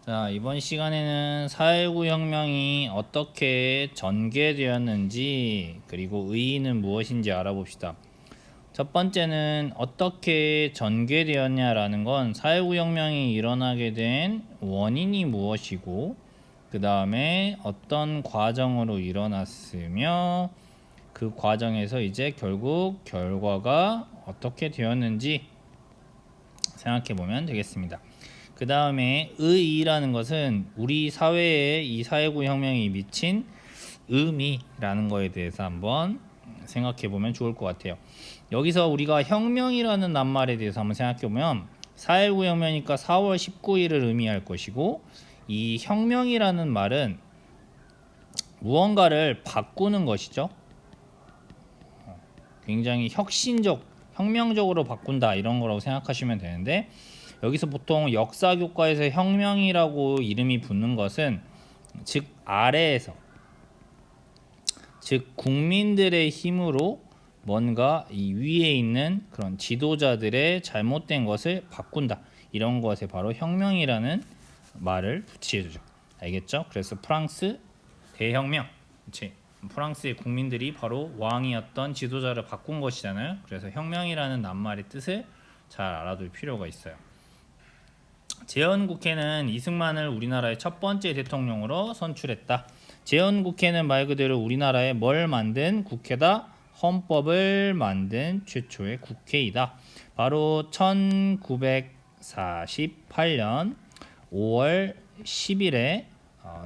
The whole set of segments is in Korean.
자, 이번 시간에는 4.19 혁명이 어떻게 전개되었는지 그리고 의의는 무엇인지 알아봅시다. 첫 번째는 어떻게 전개되었냐라는 건 4.19 혁명이 일어나게 된 원인이 무엇이고 그 다음에 어떤 과정으로 일어났으며 그 과정에서 이제 결국 결과가 어떻게 되었는지 생각해 보면 되겠습니다. 그 다음에 의의라는 것은 우리 사회에 이 4.19 혁명이 미친 의미라는 거에 대해서 한번 생각해 보면 좋을 것 같아요. 여기서 우리가 혁명이라는 낱말에 대해서 한번 생각해 보면 4.19 혁명이니까 4월 19일을 의미할 것이고, 이 혁명이라는 말은 무언가를 바꾸는 것이죠. 굉장히 혁명적으로 바꾼다 이런 거라고 생각하시면 되는데, 여기서 보통 역사 교과에서 혁명이라고 이름이 붙는 것은 즉 아래에서, 즉 국민들의 힘으로 뭔가 이 위에 있는 그런 지도자들의 잘못된 것을 바꾼다, 이런 것에 바로 혁명이라는 말을 붙여주죠. 알겠죠? 그래서 프랑스 대혁명, 그치? 프랑스의 국민들이 바로 왕이었던 지도자를 바꾼 것이잖아요. 그래서 혁명이라는 낱말의 뜻을 잘 알아둘 필요가 있어요. 재헌국회는 이승만을 우리나라의 첫 번째 대통령으로 선출했다. 재헌국회는 말 그대로 우리나라에 뭘 만든 국회다? 헌법을 만든 최초의 국회이다. 바로 1948년 5월 10일에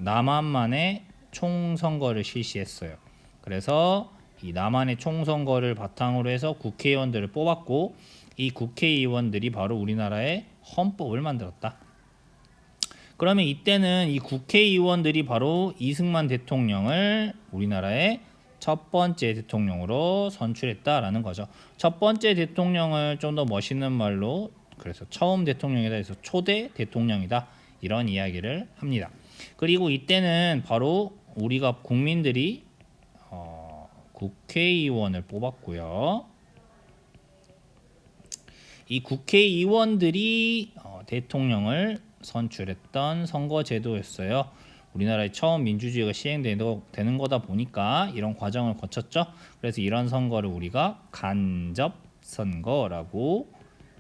남한만의 총선거를 실시했어요. 그래서 이 남한의 총선거를 바탕으로 해서 국회의원들을 뽑았고, 이 국회의원들이 바로 우리나라의 헌법을 만들었다. 그러면 이때는 이 국회의원들이 바로 이승만 대통령을 우리나라의 첫 번째 대통령으로 선출했다라는 거죠. 첫 번째 대통령을 좀 더 멋있는 말로, 그래서 처음 대통령이다 해서 초대 대통령이다, 이런 이야기를 합니다. 그리고 이때는 바로 우리가 국민들이 국회의원을 뽑았고요. 이 국회의원들이 대통령을 선출했던 선거제도였어요. 우리나라의 처음 민주주의가 시행되는 거다 보니까 이런 과정을 거쳤죠. 그래서 이런 선거를 우리가 간접선거라고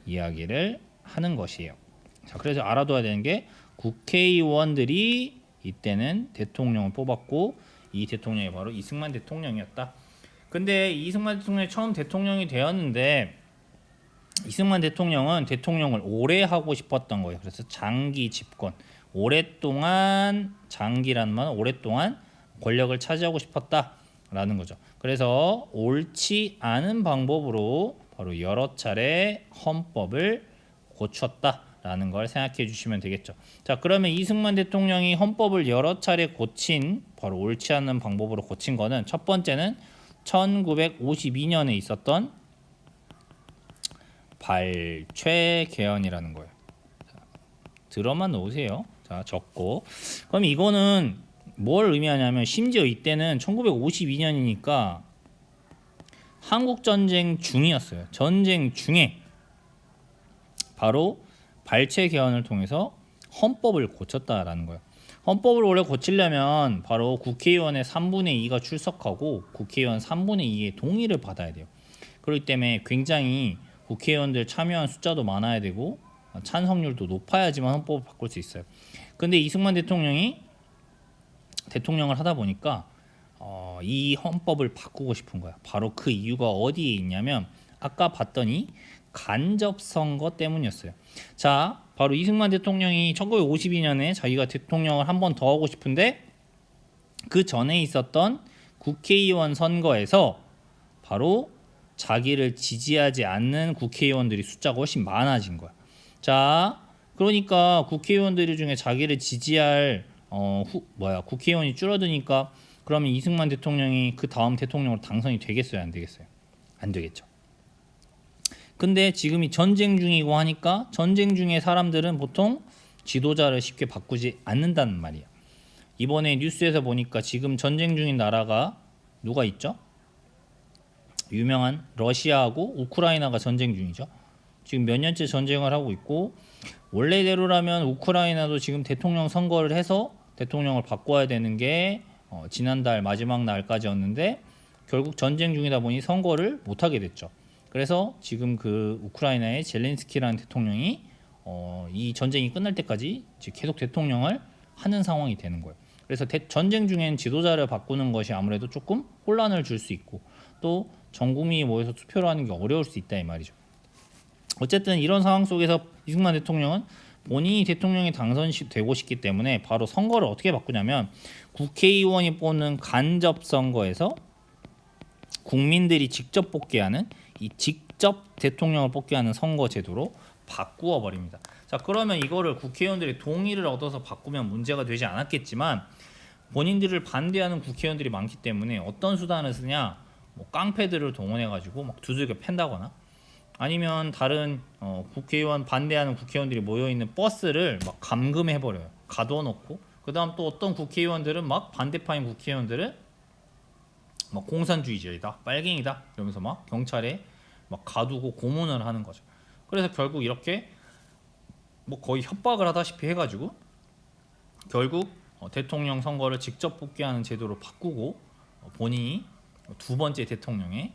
이야기를 하는 것이에요. 자, 그래서 알아둬야 되는 게, 국회의원들이 이때는 대통령을 뽑았고, 이 대통령이 바로 이승만 대통령이었다. 근데 이승만 대통령이 처음 대통령이 되었는데, 이승만 대통령은 대통령을 오래 하고 싶었던 거예요. 그래서 장기 집권, 오랫동안, 장기라는 말은 오랫동안 권력을 차지하고 싶었다라는 거죠. 그래서 옳지 않은 방법으로 바로 여러 차례 헌법을 고쳤다라는 걸 생각해 주시면 되겠죠. 자, 그러면 이승만 대통령이 헌법을 여러 차례 고친, 바로 옳지 않은 방법으로 고친 거는, 첫 번째는 1952년에 있었던 발췌 개헌이라는 거예요. 자, 들어만 놓으세요. 자, 적고. 그럼 이거는 뭘 의미하냐면, 심지어 이때는 1952년이니까 한국 전쟁 중이었어요. 전쟁 중에 바로 발췌 개헌을 통해서 헌법을 고쳤다라는 거예요. 헌법을 원래 고치려면 바로 국회의원의 3분의 2가 출석하고 국회의원 3분의 2의 동의를 받아야 돼요. 그렇기 때문에 굉장히 국회의원들 참여한 숫자도 많아야 되고 찬성률도 높아야지만 헌법을 바꿀 수 있어요. 근데 이승만 대통령이 대통령을 하다 보니까 이 헌법을 바꾸고 싶은 거야. 바로 그 이유가 어디에 있냐면, 아까 봤더니 간접선거 때문이었어요. 자, 바로 이승만 대통령이 1952년에 자기가 대통령을 한 번 더 하고 싶은데, 그 전에 있었던 국회의원 선거에서 바로 자기를 지지하지 않는 국회의원들이 숫자가 훨씬 많아진 거야. 자, 그러니까 국회의원들 중에 자기를 지지할 국회의원이 줄어드니까, 그러면 이승만 대통령이 그 다음 대통령으로 당선이 되겠어요, 안 되겠어요? 안 되겠죠. 근데 지금이 전쟁 중이고 하니까, 전쟁 중에 사람들은 보통 지도자를 쉽게 바꾸지 않는다는 말이야. 이번에 뉴스에서 보니까 지금 전쟁 중인 나라가 누가 있죠? 유명한 러시아하고 우크라이나가 전쟁 중이죠. 지금 몇 년째 전쟁을 하고 있고, 원래대로라면 우크라이나도 지금 대통령 선거를 해서 대통령을 바꿔야 되는 게 지난달 마지막 날까지였는데 결국 전쟁 중이다 보니 선거를 못하게 됐죠. 그래서 지금 그 우크라이나의 젤렌스키라는 대통령이 이 전쟁이 끝날 때까지 계속 대통령을 하는 상황이 되는 거예요. 그래서 전쟁 중엔 지도자를 바꾸는 것이 아무래도 조금 혼란을 줄 수 있고 또 전 국민이 모여서 투표를 하는 게 어려울 수 있다 이 말이죠. 어쨌든 이런 상황 속에서 이승만 대통령은 본인이 대통령이 당선되고 싶기 때문에 바로 선거를 어떻게 바꾸냐면 국회의원이 뽑는 간접 선거에서 국민들이 직접 뽑게 하는 이 직접 대통령을 뽑게 하는 선거 제도로 바꾸어 버립니다. 자, 그러면 이거를 국회의원들이 동의를 얻어서 바꾸면 문제가 되지 않았겠지만 본인들을 반대하는 국회의원들이 많기 때문에 어떤 수단을 쓰냐? 뭐 깡패들을 동원해 가지고 막 두들겨 팬다거나 아니면 다른 국회의원 반대하는 국회의원들이 모여 있는 버스를 막 감금해 버려요. 가둬 놓고 그다음 또 어떤 국회의원들은 막 반대파인 국회의원들은 막 공산주의자이다, 빨갱이다 이러면서 막 경찰에 막 가두고 고문을 하는 거죠. 그래서 결국 이렇게 뭐 거의 협박을 하다시피 해가지고 결국 대통령 선거를 직접 뽑게 하는 제도로 바꾸고 본인이 두 번째 대통령에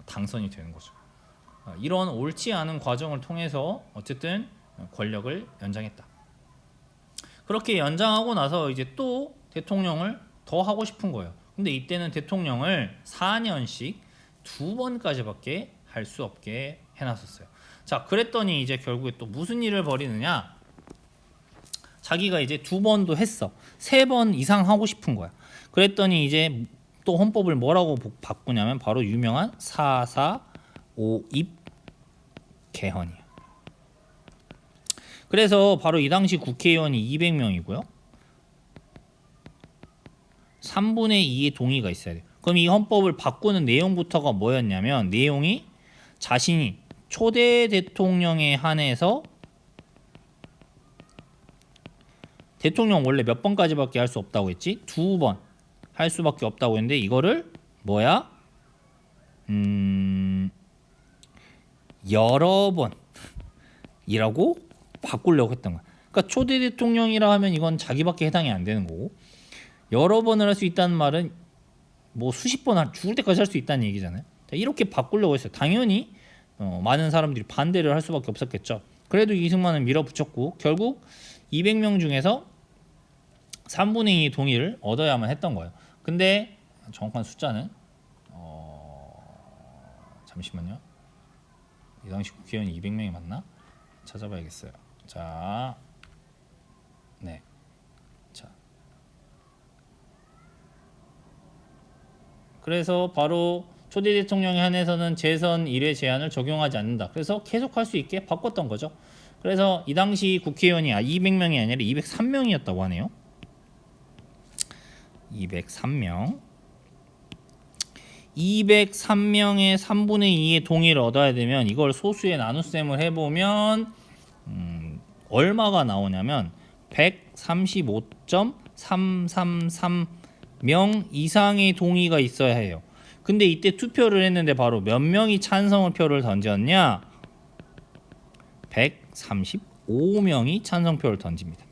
당선이 되는 거죠. 이런 옳지 않은 과정을 통해서 어쨌든 권력을 연장했다. 그렇게 연장하고 나서 이제 또 대통령을 더 하고 싶은 거예요. 근데 이때는 대통령을 4년씩 두 번까지밖에 할 수 없게 해놨었어요. 자, 그랬더니 이제 결국에 또 무슨 일을 벌이느냐? 자기가 이제 두 번도 했어. 세 번 이상 하고 싶은 거야. 그랬더니 이제 또 헌법을 뭐라고 바꾸냐면 바로 유명한 4.4.5입 개헌이에요. 그래서 바로 이 당시 국회의원이 200명이고요. 3분의 2의 동의가 있어야 돼요. 그럼 이 헌법을 바꾸는 내용부터가 뭐였냐면 내용이 자신이 초대 대통령에 한해서 대통령 원래 몇 번까지밖에 할 수 없다고 했지? 두 번 할 수밖에 없다고 했는데 이거를 뭐야? 여러 번이라고 바꾸려고 했던 거야. 그러니까 초대 대통령이라 하면 이건 자기밖에 해당이 안 되는 거고 여러 번을 할 수 있다는 말은 뭐 수십 번 죽을 때까지 할 수 있다는 얘기잖아요. 이렇게 바꾸려고 했어요. 당연히 많은 사람들이 반대를 할 수밖에 없었겠죠. 그래도 이승만은 밀어붙였고 결국 200명 중에서 3분의 2의 동의를 얻어야만 했던 거예요. 근데 정확한 숫자는 잠시만요. 이 당시 국회의원이 200명이 맞나? 찾아봐야겠어요. 자, 네, 자, 그래서 바로 초대 대통령에 한해서는 재선 1회 제한을 적용하지 않는다. 그래서 계속할 수 있게 바꿨던 거죠. 그래서 이 당시 국회의원이 200명이 아니라 203명이었다고 하네요. 203명. 203명의 3분의 2의 동의를 얻어야 되면 이걸 소수의 나눗셈을 해보면 얼마가 나오냐면 135.333명 이상의 동의가 있어야 해요. 근데 이때 투표를 했는데 바로 몇 명이 찬성 표를 던졌냐? 135명이 찬성표를 던집니다.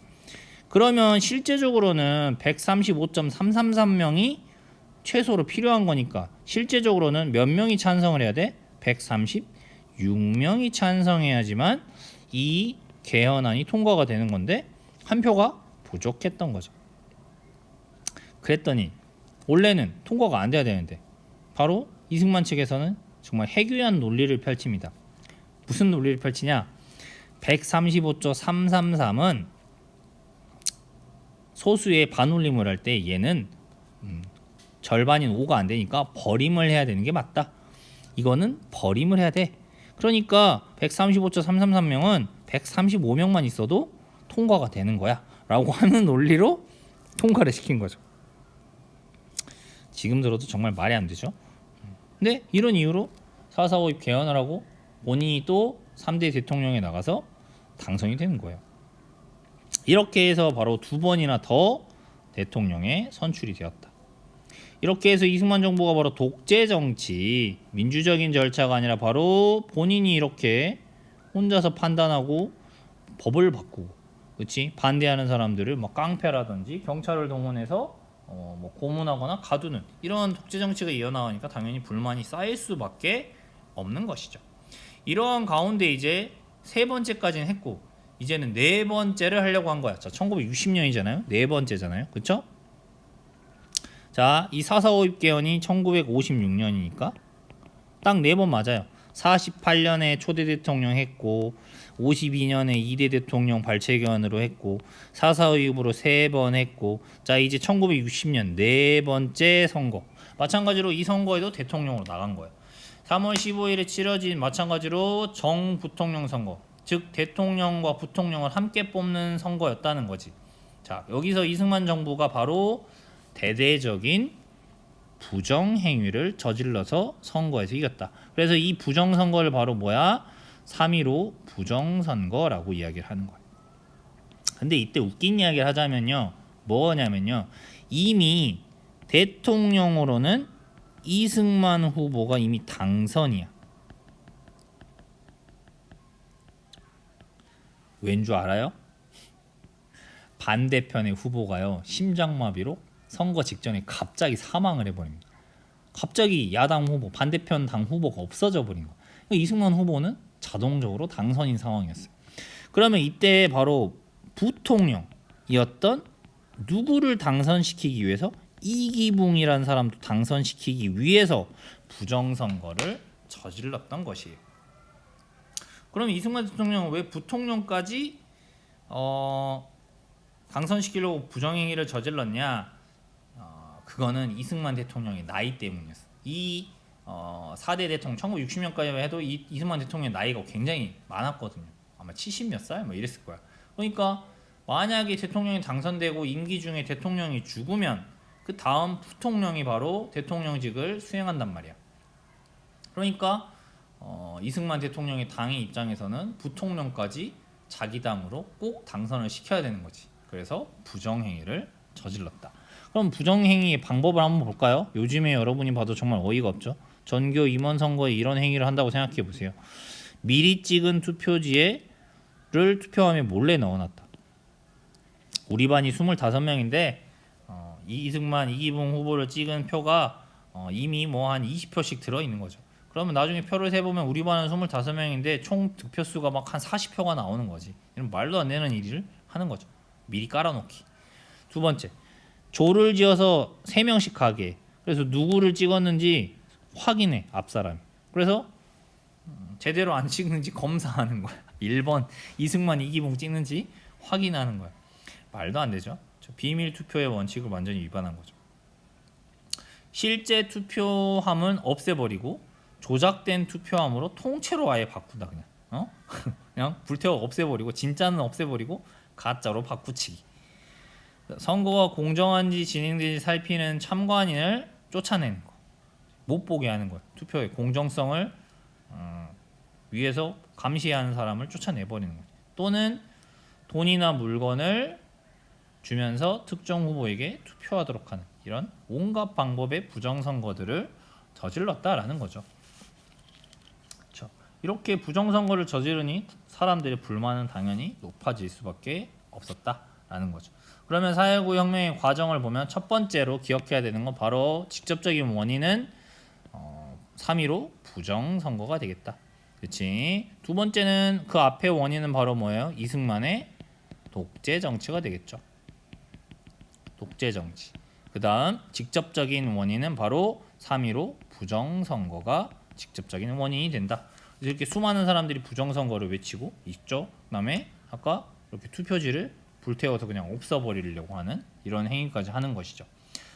그러면 실제적으로는 135.333명이 최소로 필요한 거니까 실제적으로는 몇 명이 찬성을 해야 돼? 136명이 찬성해야지만 이 개헌안이 통과가 되는 건데 한 표가 부족했던 거죠. 그랬더니 원래는 통과가 안 돼야 되는데 바로 이승만 측에서는 정말 해괴한 논리를 펼칩니다. 무슨 논리를 펼치냐? 135.333은 소수의 반올림을 할 때 얘는 절반인 5가 안 되니까 버림을 해야 되는 게 맞다. 이거는 버림을 해야 돼. 그러니까 135.333명은 135명만 있어도 통과가 되는 거야 라고 하는 논리로 통과를 시킨 거죠. 지금 들어도 정말 말이 안 되죠. 근데 이런 이유로 4.4.5입 개헌을 하고 본인이 또 3대 대통령에 나가서 당선이 되는 거예요. 이렇게 해서 바로 두 번이나 더 대통령에 선출이 되었다. 이렇게 해서 이승만 정부가 바로 독재 정치, 민주적인 절차가 아니라 바로 본인이 이렇게 혼자서 판단하고 법을 바꾸고, 그렇지? 반대하는 사람들을 뭐 깡패라든지 경찰을 동원해서 뭐 고문하거나 가두는 이런 독재 정치가 이어나가니까 당연히 불만이 쌓일 수밖에 없는 것이죠. 이러한 가운데 이제 세 번째까지는 했고 이제는 네 번째를 하려고 한 거야. 자, 1960년이잖아요. 네 번째잖아요. 그렇죠? 자, 이 4.4.5 입개헌이 1956년이니까 딱 네 번 맞아요. 48년에 초대 대통령 했고 52년에 2대 대통령 발췌개헌으로 했고 4.4 이후로 3번 했고 자 이제 1960년 네 번째 선거 마찬가지로 이 선거에도 대통령으로 나간 거예요. 3월 15일에 치러진 마찬가지로 정부통령 선거 즉 대통령과 부통령을 함께 뽑는 선거였다는 거지. 자 여기서 이승만 정부가 바로 대대적인 부정행위를 저질러서 선거에서 이겼다. 그래서 이 부정선거를 바로 뭐야? 3.15 부정선거라고 이야기를 하는 거야. 근데 이때 웃긴 이야기를 하자면요. 뭐냐면요. 이미 대통령으로는 이승만 후보가 이미 당선이야. 왠 줄 알아요? 반대편의 후보가요. 심장마비로 선거 직전에 갑자기 사망을 해버립니다. 갑자기 야당 후보, 반대편 당 후보가 없어져 버린 거예요. 이승만 후보는 자동적으로 당선인 상황이었어요. 그러면 이때 바로 부통령이었던 누구를 당선시키기 위해서 이기붕이라는 사람도 당선시키기 위해서 부정선거를 저질렀던 것이에요. 그럼 이승만 대통령은 왜 부통령까지 당선시키려고 부정행위를 저질렀냐? 그거는 이승만 대통령의 나이 때문이었어. 이 4대 대통령 1960년까지 해도 이승만 대통령의 나이가 굉장히 많았거든요. 아마 70몇 살 뭐 이랬을 거야. 그러니까 만약에 대통령이 당선되고 임기 중에 대통령이 죽으면 그 다음 부통령이 바로 대통령직을 수행한단 말이야. 그러니까 이승만 대통령의 당의 입장에서는 부통령까지 자기 당으로 꼭 당선을 시켜야 되는 거지. 그래서 부정행위를 저질렀다. 그럼 부정행위의 방법을 한번 볼까요? 요즘에 여러분이 봐도 정말 어이가 없죠. 전교 임원 선거에 이런 행위를 한다고 생각해 보세요. 미리 찍은 투표지를 투표함에 몰래 넣어놨다. 우리 반이 25명인데 이승만, 이기붕 후보를 찍은 표가 이미 뭐 한 20표씩 들어있는 거죠. 그러면 나중에 표를 세보면 우리 반은 25명인데 총 득표수가 막 한 40표가 나오는 거지. 이런 말도 안 되는 일을 하는 거죠. 미리 깔아놓기. 두 번째, 조를 지어서 3명씩 가게. 그래서 누구를 찍었는지 확인해, 앞사람이. 그래서 제대로 안 찍는지 검사하는 거야. 1번 이승만, 이기붕 찍는지 확인하는 거야. 말도 안 되죠. 비밀 투표의 원칙을 완전히 위반한 거죠. 실제 투표함은 없애버리고 조작된 투표함으로 통째로 아예 바꾼다. 그냥 그냥 불태워 없애버리고 진짜는 없애버리고 가짜로 바꾸치기. 선거가 공정한지 진행되는지 살피는 참관인을 쫓아내는 거, 못 보게 하는 거야. 투표의 공정성을 위해서 감시하는 사람을 쫓아내버리는 거야. 또는 돈이나 물건을 주면서 특정 후보에게 투표하도록 하는 이런 온갖 방법의 부정선거들을 저질렀다라는 거죠. 그렇죠? 이렇게 부정선거를 저지르니 사람들의 불만은 당연히 높아질 수밖에 없었다라는 거죠. 그러면 4.19 혁명의 과정을 보면 첫 번째로 기억해야 되는 건 바로 직접적인 원인은 3.15 부정선거가 되겠다. 그렇지? 두 번째는 그 앞의 원인은 바로 뭐예요? 이승만의 독재 정치가 되겠죠. 독재 정치. 그 다음 직접적인 원인은 바로 3.15 부정선거가 직접적인 원인이 된다. 이렇게 수많은 사람들이 부정선거를 외치고 있죠. 그다음에 아까 이렇게 투표지를 불태워서 그냥 없애버리려고 하는 이런 행위까지 하는 것이죠.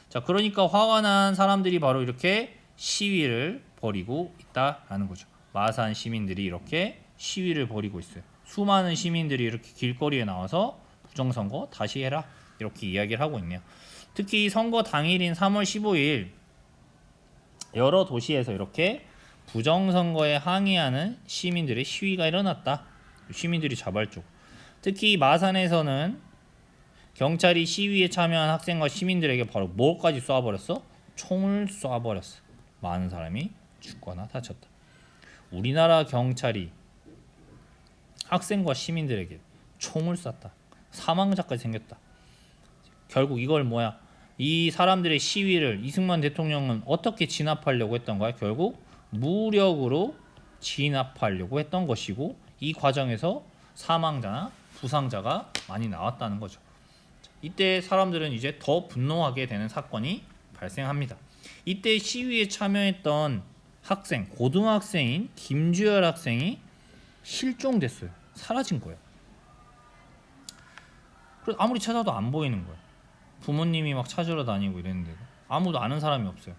자, 그러니까 화가 난 사람들이 바로 이렇게 시위를 벌이고 있다라는 거죠. 마산 시민들이 이렇게 시위를 벌이고 있어요. 수많은 시민들이 이렇게 길거리에 나와서 부정선거 다시 해라 이렇게 이야기를 하고 있네요. 특히 선거 당일인 3월 15일 여러 도시에서 이렇게 부정선거에 항의하는 시민들의 시위가 일어났다. 시민들이 자발적. 특히 마산에서는 경찰이 시위에 참여한 학생과 시민들에게 바로 뭐까지 쏴버렸어? 총을 쏴버렸어. 많은 사람이 죽거나 다쳤다. 우리나라 경찰이 학생과 시민들에게 총을 쐈다. 사망자까지 생겼다. 결국 이걸 뭐야? 이 사람들의 시위를 이승만 대통령은 어떻게 진압하려고 했던 거야? 결국 무력으로 진압하려고 했던 것이고 이 과정에서 사망자나 부상자가 많이 나왔다는 거죠. 이때 사람들은 이제 더 분노하게 되는 사건이 발생합니다. 이때 시위에 참여했던 학생, 고등학생인 김주열 학생이 실종됐어요. 사라진 거예요. 그래서 아무리 찾아도 안 보이는 거예요. 부모님이 막 찾으러 다니고 이랬는데도 아무도 아는 사람이 없어요.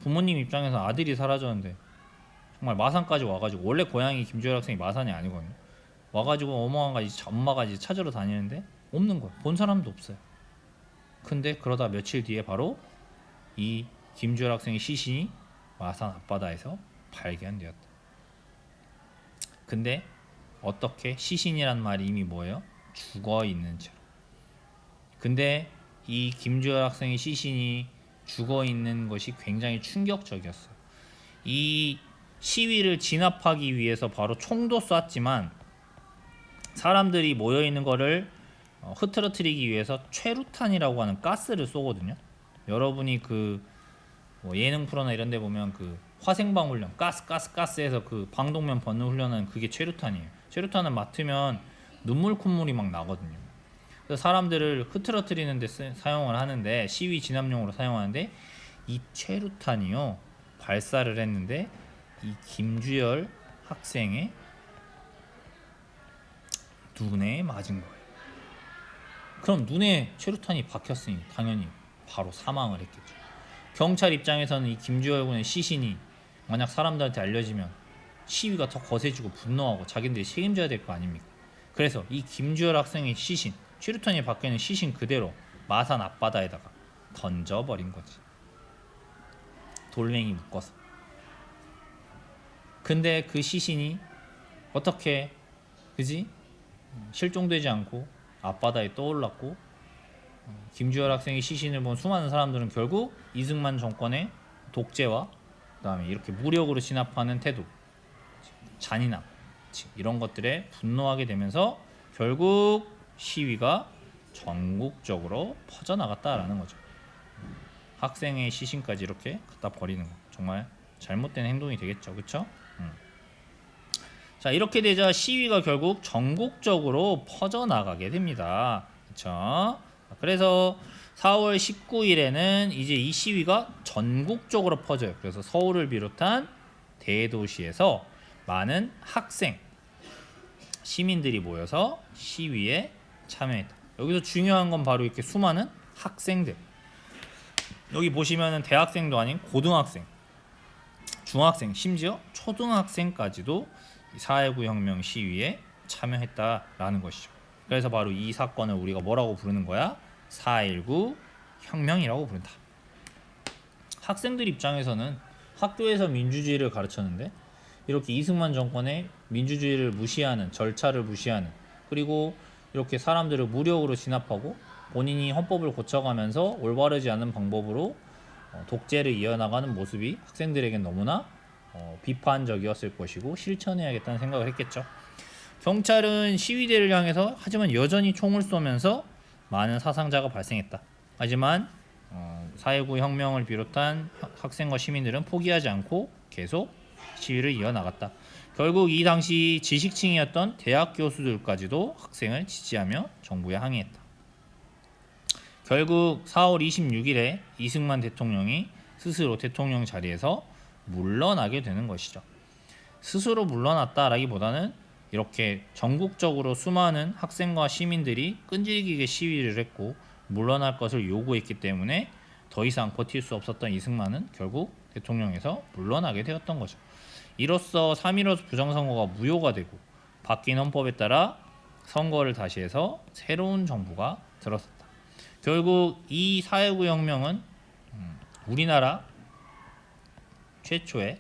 부모님 입장에서 아들이 사라졌는데 정말 마산까지 와가지고, 원래 고향이 김주열 학생이 마산이 아니거든요. 와가지고 엄마가 이제 찾으러 다니는데 없는 거예요. 본 사람도 없어요. 근데 그러다 며칠 뒤에 바로 이 김주열 학생의 시신이 마산 앞바다에서 발견되었다. 근데 어떻게? 시신이란 말이 이미 뭐예요? 죽어 있는 채로. 근데 이 김주열 학생의 시신이 죽어 있는 것이 굉장히 충격적이었어요. 이 시위를 진압하기 위해서 바로 총도 쐈지만 사람들이 모여 있는 거를 흐트러뜨리기 위해서 최루탄이라고 하는 가스를 쏘거든요. 여러분이 뭐 예능 프로나 이런 데 보면 화생방 훈련, 가스해서 방독면 벗는 훈련은 그게 최루탄이에요. 최루탄을 맡으면 눈물 콧물이 막 나거든요. 그래서 사람들을 흐트러뜨리는 데 사용을 하는데, 시위 진압용으로 사용하는데, 이 최루탄이요 발사를 했는데 이 김주열 학생의 눈에 맞은 거예요. 그럼 눈에 최루탄이 박혔으니 당연히 바로 사망을 했겠죠. 경찰 입장에서는 이 김주열 군의 시신이 만약 사람들한테 알려지면 시위가 더 거세지고 분노하고 자기들이 책임져야 될 거 아닙니까? 그래서 이 김주열 학생의 시신, 최루탄이 박혀있는 시신 그대로 마산 앞바다에다가 던져버린 거지. 돌멩이 묶어서. 근데 그 시신이 어떻게 실종되지 않고 앞바다에 떠올랐고, 김주열 학생의 시신을 본 수많은 사람들은 결국 이승만 정권의 독재와 그다음에 이렇게 무력으로 진압하는 태도, 잔인함, 이런 것들에 분노하게 되면서 결국 시위가 전국적으로 퍼져나갔다라는 거죠. 학생의 시신까지 이렇게 갖다 버리는 거 정말 잘못된 행동이 되겠죠, 그렇죠? 자, 이렇게 되자 시위가 결국 전국적으로 퍼져나가게 됩니다. 그렇죠? 그래서 4월 19일에는 이제 이 시위가 전국적으로 퍼져요. 그래서 서울을 비롯한 대도시에서 많은 학생, 시민들이 모여서 시위에 참여했다. 여기서 중요한 건 바로 이렇게 수많은 학생들. 여기 보시면은 대학생도 아닌 고등학생, 중학생, 심지어 초등학생까지도 4.19 혁명 시위에 참여했다라는 것이죠. 그래서 바로 이 사건을 우리가 뭐라고 부르는 거야? 4.19 혁명이라고 부른다. 학생들 입장에서는 학교에서 민주주의를 가르쳤는데 이렇게 이승만 정권의 민주주의를 무시하는, 절차를 무시하는, 그리고 이렇게 사람들을 무력으로 진압하고 본인이 헌법을 고쳐가면서 올바르지 않은 방법으로 독재를 이어나가는 모습이 학생들에겐 너무나 비판적이었을 것이고 실천해야겠다는 생각을 했겠죠. 경찰은 시위대를 향해서 하지만 여전히 총을 쏘면서 많은 사상자가 발생했다. 하지만 4.19 혁명을 비롯한 학생과 시민들은 포기하지 않고 계속 시위를 이어나갔다. 결국 이 당시 지식층이었던 대학 교수들까지도 학생을 지지하며 정부에 항의했다. 결국 4월 26일에 이승만 대통령이 스스로 대통령 자리에서 물러나게 되는 것이죠. 스스로 물러났다라기보다는 이렇게 전국적으로 수많은 학생과 시민들이 끈질기게 시위를 했고 물러날 것을 요구했기 때문에 더 이상 버틸 수 없었던 이승만은 결국 대통령에서 물러나게 되었던 거죠. 이로써 3.15 부정선거가 무효가 되고 바뀐 헌법에 따라 선거를 다시 해서 새로운 정부가 들어섰다. 결국 이 4.19 혁명은 우리나라 최초의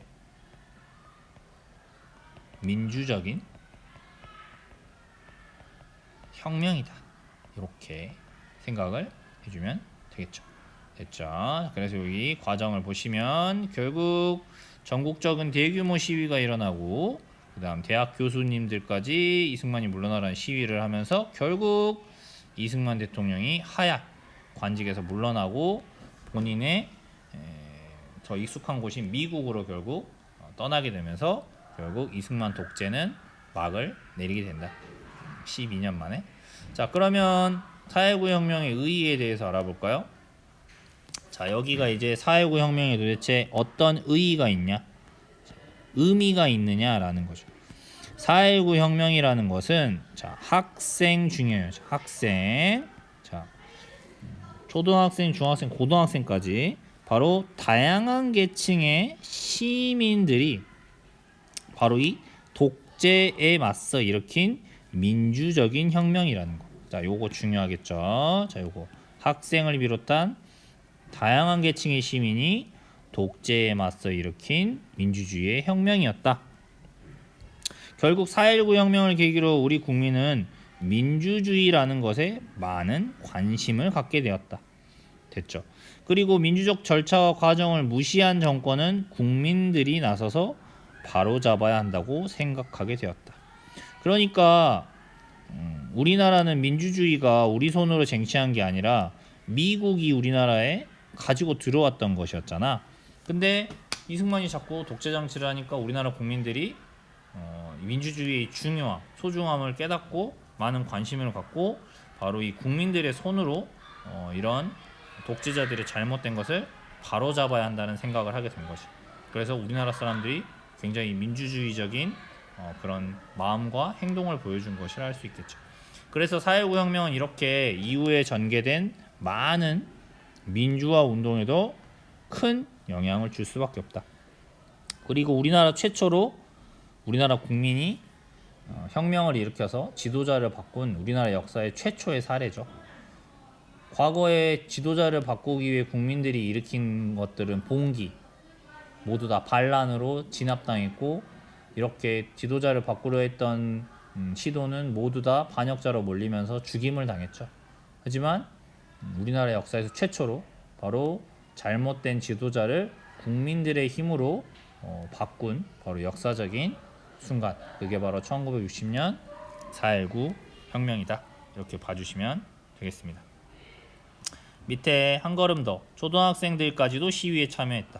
민주적인 혁명이다. 이렇게 생각을 해주면 되겠죠. 됐죠? 그래서 여기 과정을 보시면 결국 전국적인 대규모 시위가 일어나고 그다음 대학 교수님들까지 이승만이 물러나라는 시위를 하면서 결국 이승만 대통령이 하야 관직에서 물러나고 본인의 더 익숙한 곳인 미국으로 결국 떠나게 되면서 결국 이승만 독재는 막을 내리게 된다. 12년 만에. 자, 그러면 4.19 혁명의 의의에 대해서 알아볼까요? 자, 여기가 이제 4.19 혁명에 도대체 어떤 의의가 있냐, 의미가 있느냐라는 거죠. 4.19 혁명이라는 것은 자, 학생 중요해요. 학생. 자, 초등학생, 중학생, 고등학생까지 바로 다양한 계층의 시민들이 바로 이 독재에 맞서 일으킨 민주적인 혁명이라는 거. 자, 요거 중요하겠죠. 자, 요거 학생을 비롯한 다양한 계층의 시민이 독재에 맞서 일으킨 민주주의의 혁명이었다. 결국 4.19 혁명을 계기로 우리 국민은 민주주의라는 것에 많은 관심을 갖게 되었다. 됐죠. 그리고 민주적 절차와 과정을 무시한 정권은 국민들이 나서서 바로잡아야 한다고 생각하게 되었다. 그러니까 우리나라는 민주주의가 우리 손으로 쟁취한 게 아니라 미국이 우리나라에 가지고 들어왔던 것이었잖아. 근데 이승만이 자꾸 독재 정치를 하니까 우리나라 국민들이 민주주의의 중요함, 소중함을 깨닫고 많은 관심을 갖고 바로 이 국민들의 손으로 이런 독재자들의 잘못된 것을 바로잡아야 한다는 생각을 하게 된 거지. 그래서 우리나라 사람들이 굉장히 민주주의적인 그런 마음과 행동을 보여준 것이라 할 수 있겠죠. 그래서 4.19 혁명은 이렇게 이후에 전개된 많은 민주화 운동에도 큰 영향을 줄 수밖에 없다. 그리고 우리나라 최초로 우리나라 국민이 혁명을 일으켜서 지도자를 바꾼 우리나라 역사의 최초의 사례죠. 과거에 지도자를 바꾸기 위해 국민들이 일으킨 것들은 봉기, 모두 다 반란으로 진압당했고, 이렇게 지도자를 바꾸려 했던 시도는 모두 다 반역자로 몰리면서 죽임을 당했죠. 하지만 우리나라 역사에서 최초로 바로 잘못된 지도자를 국민들의 힘으로 바꾼 바로 역사적인 순간, 그게 바로 1960년 4.19 혁명이다. 이렇게 봐주시면 되겠습니다. 밑에 한 걸음 더, 초등학생들까지도 시위에 참여했다.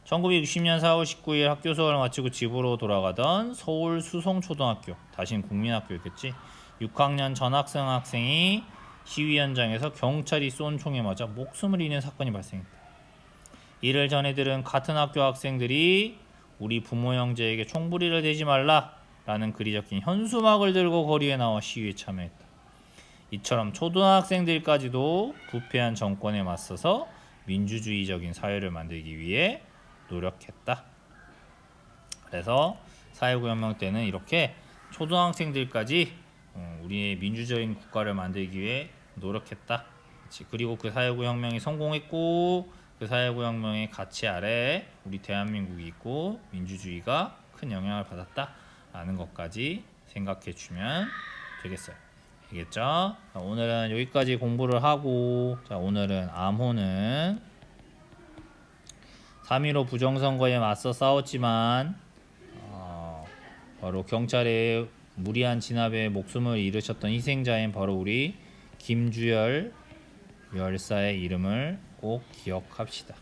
1960년 4월 19일 학교 수업을 마치고 집으로 돌아가던 서울 수송초등학교, 다신 국민학교였겠지, 6학년 전학생 학생이 시위 현장에서 경찰이 쏜 총에 맞아 목숨을 잃는 사건이 발생했다. 이를 전해 들은 같은 학교 학생들이 우리 부모 형제에게 총부리를 대지 말라 라는 글이 적힌 현수막을 들고 거리에 나와 시위에 참여했다. 이처럼 초등학생들까지도 부패한 정권에 맞서서 민주주의적인 사회를 만들기 위해 노력했다. 그래서 4.19 혁명 때는 이렇게 초등학생들까지 우리의 민주적인 국가를 만들기 위해 노력했다. 그리고 그 4.19 혁명이 성공했고, 그 4.19 혁명의 가치 아래 우리 대한민국이 있고 민주주의가 큰 영향을 받았다 라는 것까지 생각해 주면 되겠어요. 알겠죠? 자, 오늘은 여기까지 공부를 하고, 자, 오늘은 암호는 3.15 부정선거에 맞서 싸웠지만 바로 경찰의 무리한 진압에 목숨을 잃으셨던 희생자인 바로 우리 김주열 열사의 이름을 꼭 기억합시다.